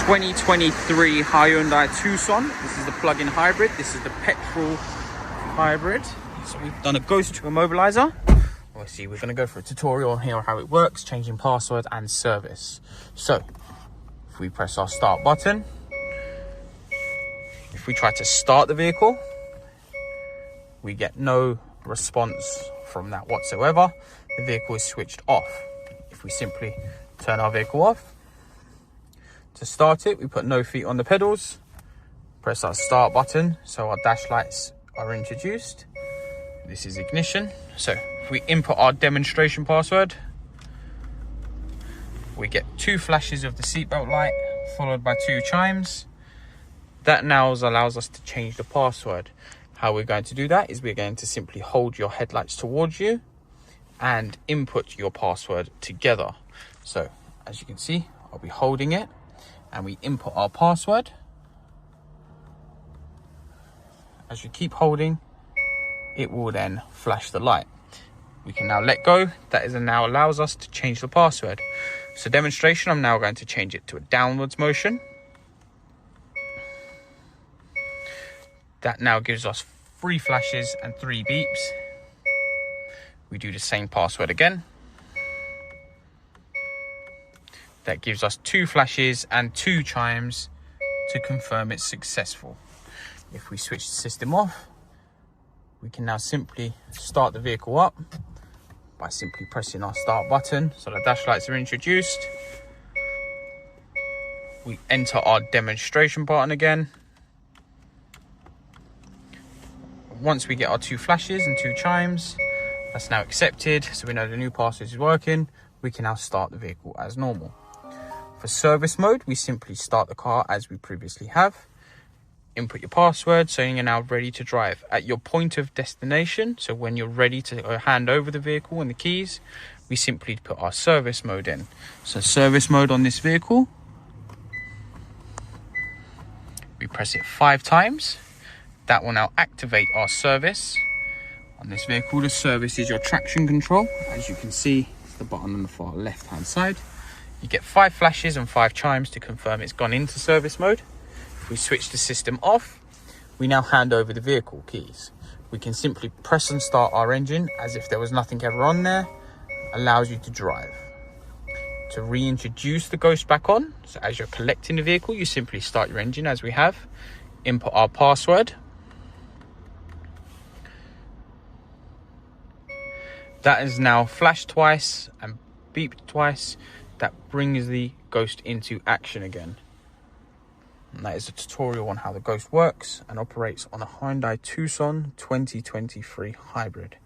2023 Hyundai Tucson. This is the plug-in hybrid. This is the petrol hybrid. So we've done a Ghost Immobiliser. Obviously, we're going to go for a tutorial here on how it works, changing password and service. So if we press our start button, if we try to start the vehicle, we get no response from that whatsoever. The vehicle is switched off. If we simply turn our vehicle off, to start it, we put no feet on the pedals, press our start button so our dash lights are introduced. This is ignition. So if we input our demonstration password, we get 2 flashes of the seatbelt light followed by 2 chimes. That now allows us to change the password. How we're going to do that is we're going to simply hold your headlights towards you and input your password together. So as you can see, I'll be holding it and we input our password. As you keep holding, it will then flash the light. We can now let go. That now allows us to change the password. So demonstration, I'm now going to change it to a downwards motion. That now gives us 3 flashes and 3 beeps. We do the same password again. That gives us 2 flashes and 2 chimes to confirm it's successful. If we switch the system off, we can now simply start the vehicle up by simply pressing our start button so the dash lights are introduced. We enter our demonstration button again. Once we get our 2 flashes and 2 chimes, that's now accepted, so we know the new password is working. We can now start the vehicle as normal. For service mode, we simply start the car as we previously have. Input your password, so you're now ready to drive. At your point of destination, so when you're ready to hand over the vehicle and the keys, we simply put our service mode in. So service mode on this vehicle, we press it 5 times. That will now activate our service. On this vehicle, the service is your traction control. As you can see, it's the button on the far left-hand side. You get 5 flashes and 5 chimes to confirm it's gone into service mode. If we switch the system off, we now hand over the vehicle keys. We can simply press and start our engine as if there was nothing ever on there. Allows you to drive. To reintroduce the Ghost back on, so as you're collecting the vehicle, you simply start your engine as we have. Input our password. That is now flashed twice and beeped twice. That brings the Ghost into action again. And that is a tutorial on how the Ghost works and operates on a Hyundai Tucson 2023 hybrid.